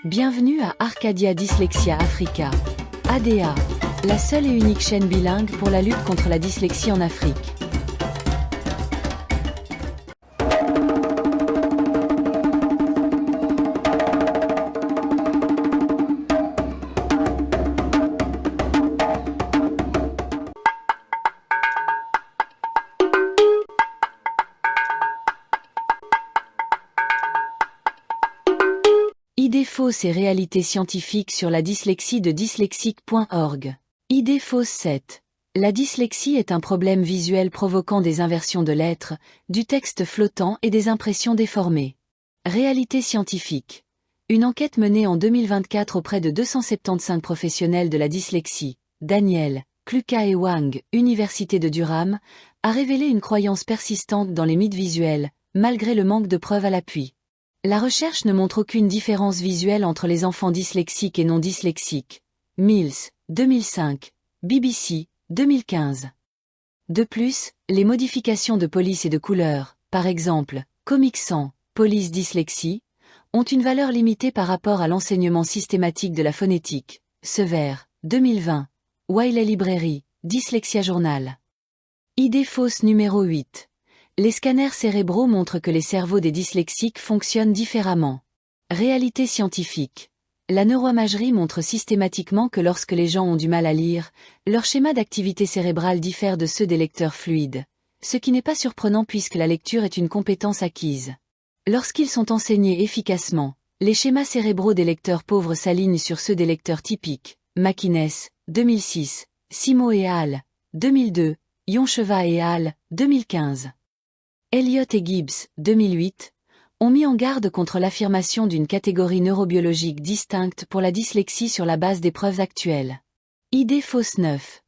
Bienvenue à Arcadia Dyslexia Africa, ADA, la seule et unique chaîne bilingue pour la lutte contre la dyslexie en Afrique. Idées fausses et réalités scientifiques sur la dyslexie de dyslexique.org. Idée fausse 7. La dyslexie est un problème visuel provoquant des inversions de lettres, du texte flottant et des impressions déformées. Réalité scientifique. Une enquête menée en 2024 auprès de 275 professionnels de la dyslexie, Daniel, Kluka et Wang, Université de Durham, a révélé une croyance persistante dans les mythes visuels, malgré le manque de preuves à l'appui. La recherche ne montre aucune différence visuelle entre les enfants dyslexiques et non dyslexiques. Mills, 2005, BBC, 2015. De plus, les modifications de police et de couleur, par exemple, Comic Sans, police dyslexie, ont une valeur limitée par rapport à l'enseignement systématique de la phonétique. Sever, 2020. Wiley Librairie, Dyslexia Journal. Idée fausse numéro 8. Les scanners cérébraux montrent que les cerveaux des dyslexiques fonctionnent différemment. Réalité scientifique. La neuroimagerie montre systématiquement que lorsque les gens ont du mal à lire, leur schéma d'activité cérébrale diffère de ceux des lecteurs fluides, ce qui n'est pas surprenant puisque la lecture est une compétence acquise. Lorsqu'ils sont enseignés efficacement, les schémas cérébraux des lecteurs pauvres s'alignent sur ceux des lecteurs typiques. Makines, 2006, Simo et al., 2002, Yoncheva et al., 2015. Elliott et Gibbs, 2008, ont mis en garde contre l'affirmation d'une catégorie neurobiologique distincte pour la dyslexie sur la base des preuves actuelles. Idée fausse 9.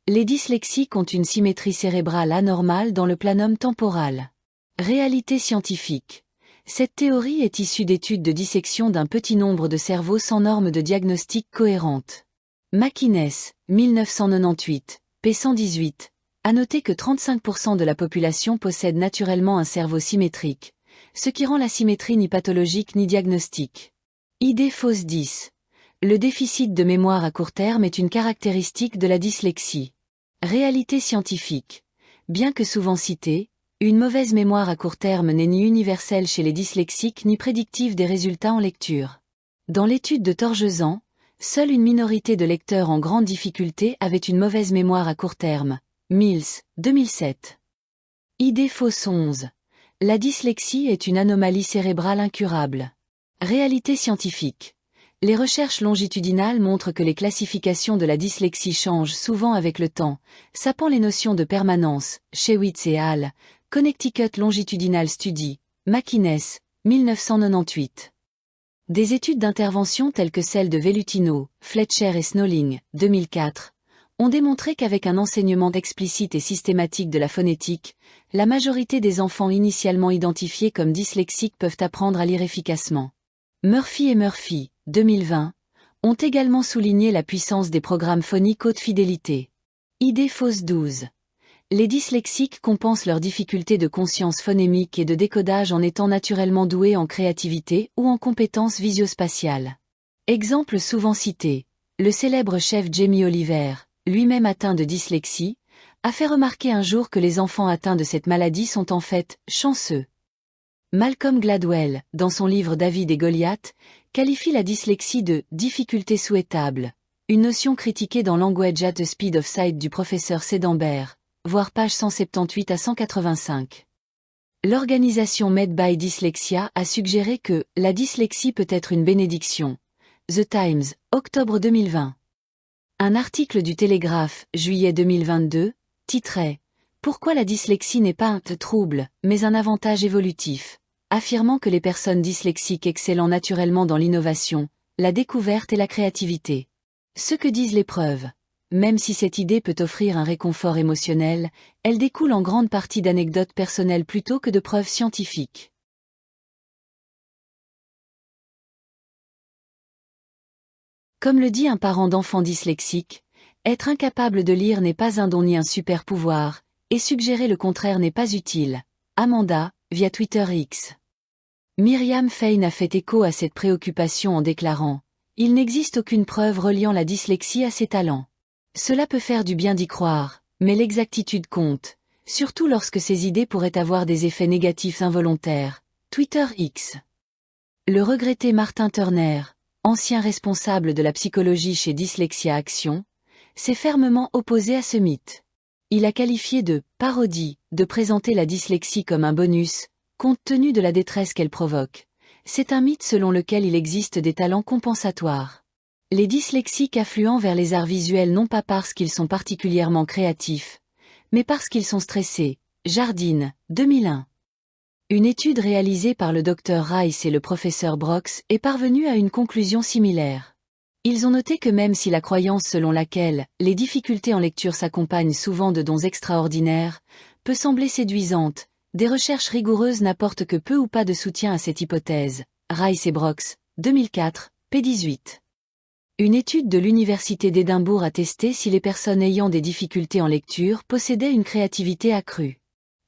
Les dyslexiques ont une symétrie cérébrale anormale dans le planum temporal. Réalité scientifique. Cette théorie est issue d'études de dissection d'un petit nombre de cerveaux sans normes de diagnostic cohérentes. Makines, 1998, p. 118. A noter que 35% de la population possède naturellement un cerveau symétrique, ce qui rend la symétrie ni pathologique ni diagnostique. Idée fausse 10. Le déficit de mémoire à court terme est une caractéristique de la dyslexie. Réalité scientifique. Bien que souvent citée, une mauvaise mémoire à court terme n'est ni universelle chez les dyslexiques ni prédictive des résultats en lecture. Dans l'étude de Torgesan, seule une minorité de lecteurs en grande difficulté avait une mauvaise mémoire à court terme. Mills, 2007. Idée fausse 11. La dyslexie est une anomalie cérébrale incurable. Réalité scientifique. Les recherches longitudinales montrent que les classifications de la dyslexie changent souvent avec le temps, sapant les notions de permanence. Shewitz et al., Connecticut Longitudinal Study, Makines, 1998. Des études d'intervention telles que celles de Velutino, Fletcher et Snolling, 2004, ont démontré qu'avec un enseignement explicite et systématique de la phonétique, la majorité des enfants initialement identifiés comme dyslexiques peuvent apprendre à lire efficacement. Murphy et Murphy, 2020, ont également souligné la puissance des programmes phoniques haute fidélité. Idée fausse 12. Les dyslexiques compensent leurs difficultés de conscience phonémique et de décodage en étant naturellement doués en créativité ou en compétences visio-spatiales. Exemple souvent cité, le célèbre chef Jamie Oliver, lui-même atteint de dyslexie, a fait remarquer un jour que les enfants atteints de cette maladie sont en fait chanceux. Malcolm Gladwell, dans son livre David et Goliath, qualifie la dyslexie de « difficulté souhaitable », une notion critiquée dans Language at the Speed of Sight du professeur Sedambert, voir page 178 à 185. L'organisation Made by Dyslexia a suggéré que « la dyslexie peut être une bénédiction ». The Times, octobre 2020. Un article du Télégraphe, juillet 2022, titrait « Pourquoi la dyslexie n'est pas un trouble, mais un avantage évolutif », affirmant que les personnes dyslexiques excellent naturellement dans l'innovation, la découverte et la créativité. Ce que disent les preuves. Même si cette idée peut offrir un réconfort émotionnel, elle découle en grande partie d'anecdotes personnelles plutôt que de preuves scientifiques. Comme le dit un parent d'enfant dyslexique, être incapable de lire n'est pas un don ni un super pouvoir, et suggérer le contraire n'est pas utile. Amanda, via Twitter X. Myriam Fein a fait écho à cette préoccupation en déclarant « Il n'existe aucune preuve reliant la dyslexie à ses talents. Cela peut faire du bien d'y croire, mais l'exactitude compte, surtout lorsque ces idées pourraient avoir des effets négatifs involontaires. » Twitter X. Le regretté Martin Turner, ancien responsable de la psychologie chez Dyslexia Action, s'est fermement opposé à ce mythe. Il a qualifié de « parodie » de présenter la dyslexie comme un bonus, compte tenu de la détresse qu'elle provoque. C'est un mythe selon lequel il existe des talents compensatoires. Les dyslexiques affluent vers les arts visuels non pas parce qu'ils sont particulièrement créatifs, mais parce qu'ils sont stressés. Jardine, 2001. Une étude réalisée par le Dr Rice et le professeur Brox est parvenue à une conclusion similaire. Ils ont noté que même si la croyance selon laquelle les difficultés en lecture s'accompagnent souvent de dons extraordinaires peut sembler séduisante, des recherches rigoureuses n'apportent que peu ou pas de soutien à cette hypothèse. Rice et Brox, 2004, p. 18. Une étude de l'Université d'Édimbourg a testé si les personnes ayant des difficultés en lecture possédaient une créativité accrue.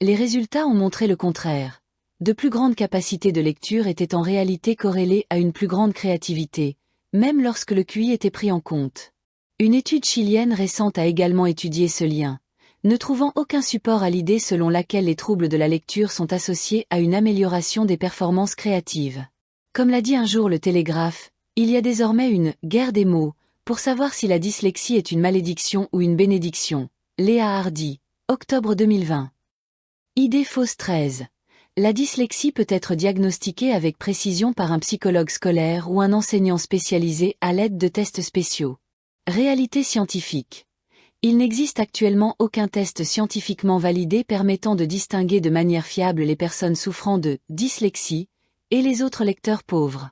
Les résultats ont montré le contraire. De plus grandes capacités de lecture étaient en réalité corrélées à une plus grande créativité, même lorsque le QI était pris en compte. Une étude chilienne récente a également étudié ce lien, ne trouvant aucun support à l'idée selon laquelle les troubles de la lecture sont associés à une amélioration des performances créatives. Comme l'a dit un jour le Télégraphe, il y a désormais une « guerre des mots » pour savoir si la dyslexie est une malédiction ou une bénédiction. Léa Hardy, octobre 2020. Idée fausse 13. La dyslexie peut être diagnostiquée avec précision par un psychologue scolaire ou un enseignant spécialisé à l'aide de tests spéciaux. Réalité scientifique. Il n'existe actuellement aucun test scientifiquement validé permettant de distinguer de manière fiable les personnes souffrant de dyslexie et les autres lecteurs pauvres.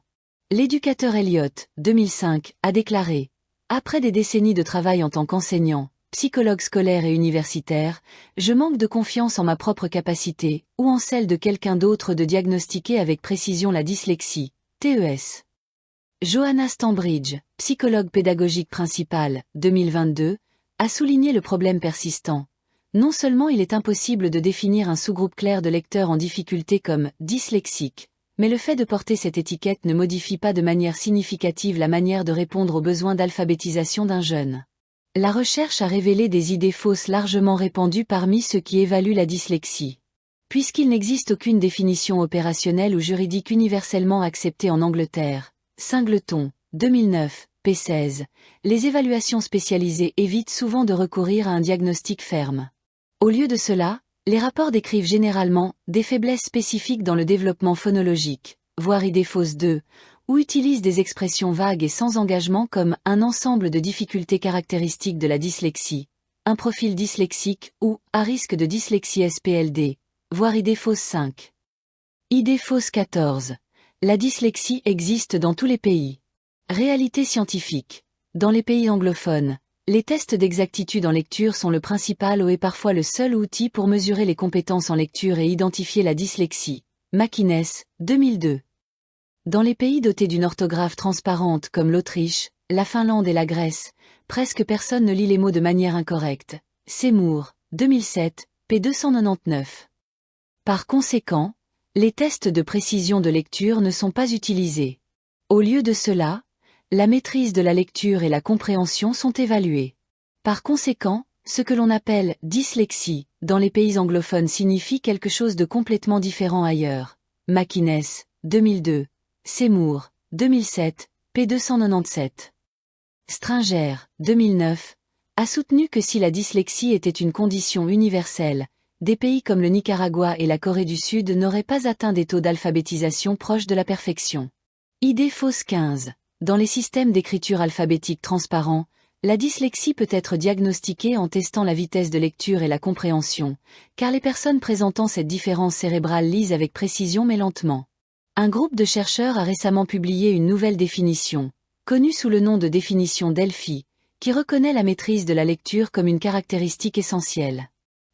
L'éducateur Elliott, 2005, a déclaré « Après des décennies de travail en tant qu'enseignant, psychologue scolaire et universitaire, je manque de confiance en ma propre capacité, ou en celle de quelqu'un d'autre de diagnostiquer avec précision la dyslexie. TES. Johanna Stambridge, psychologue pédagogique principale, 2022, a souligné le problème persistant. Non seulement il est impossible de définir un sous-groupe clair de lecteurs en difficulté comme dyslexique, mais le fait de porter cette étiquette ne modifie pas de manière significative la manière de répondre aux besoins d'alphabétisation d'un jeune. La recherche a révélé des idées fausses largement répandues parmi ceux qui évaluent la dyslexie. Puisqu'il n'existe aucune définition opérationnelle ou juridique universellement acceptée en Angleterre, Singleton, 2009, p. 16, les évaluations spécialisées évitent souvent de recourir à un diagnostic ferme. Au lieu de cela, les rapports décrivent généralement des faiblesses spécifiques dans le développement phonologique, voire idées fausses 2, ou utilisent des expressions vagues et sans engagement comme un ensemble de difficultés caractéristiques de la dyslexie, un profil dyslexique ou à risque de dyslexie SPLD, voire idée fausse 5. Idée fausse 14. La dyslexie existe dans tous les pays. Réalité scientifique. Dans les pays anglophones, les tests d'exactitude en lecture sont le principal et parfois le seul outil pour mesurer les compétences en lecture et identifier la dyslexie. McInnes, 2002. Dans les pays dotés d'une orthographe transparente comme l'Autriche, la Finlande et la Grèce, presque personne ne lit les mots de manière incorrecte. Seymour, 2007, p. 299. Par conséquent, les tests de précision de lecture ne sont pas utilisés. Au lieu de cela, la maîtrise de la lecture et la compréhension sont évaluées. Par conséquent, ce que l'on appelle dyslexie dans les pays anglophones signifie quelque chose de complètement différent ailleurs. McInnes, 2002. Seymour, 2007, p. 297. Stringer, 2009, a soutenu que si la dyslexie était une condition universelle, des pays comme le Nicaragua et la Corée du Sud n'auraient pas atteint des taux d'alphabétisation proches de la perfection. Idée fausse 15. Dans les systèmes d'écriture alphabétique transparents, la dyslexie peut être diagnostiquée en testant la vitesse de lecture et la compréhension, car les personnes présentant cette différence cérébrale lisent avec précision mais lentement. Un groupe de chercheurs a récemment publié une nouvelle définition, connue sous le nom de définition Delphi, qui reconnaît la maîtrise de la lecture comme une caractéristique essentielle.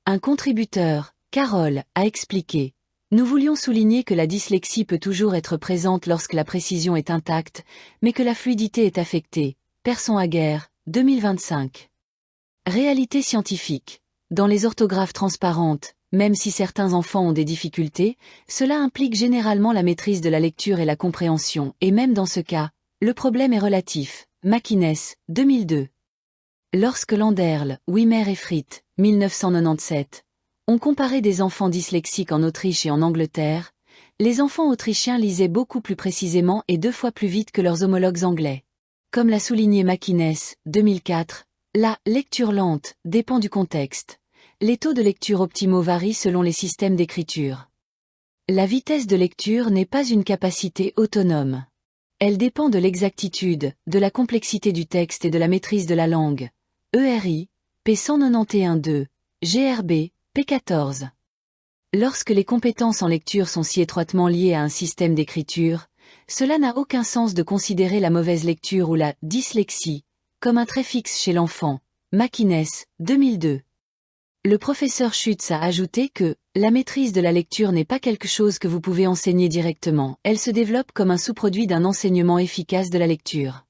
Un contributeur, Carole, a expliqué « Nous voulions souligner que la dyslexie peut toujours être présente lorsque la précision est intacte, mais que la fluidité est affectée. Persson Aguerre, 2025. Réalité scientifique. Dans les orthographes transparentes, Même si certains enfants ont des difficultés, cela implique généralement la maîtrise de la lecture et la compréhension, et même dans ce cas, le problème est relatif. Makines, 2002. Lorsque Landerl, Wimmer et Fritt, 1997, ont comparé des enfants dyslexiques en Autriche et en Angleterre, les enfants autrichiens lisaient beaucoup plus précisément et 2 fois plus vite que leurs homologues anglais. Comme l'a souligné Makines, 2004, la lecture lente dépend du contexte. Les taux de lecture optimaux varient selon les systèmes d'écriture. La vitesse de lecture n'est pas une capacité autonome. Elle dépend de l'exactitude, de la complexité du texte et de la maîtrise de la langue. ERI, P191-2, GRB, P14. Lorsque les compétences en lecture sont si étroitement liées à un système d'écriture, cela n'a aucun sens de considérer la mauvaise lecture ou la dyslexie comme un trait fixe chez l'enfant. Makines, 2002. Le professeur Schütz a ajouté que la maîtrise de la lecture n'est pas quelque chose que vous pouvez enseigner directement, elle se développe comme un sous-produit d'un enseignement efficace de la lecture.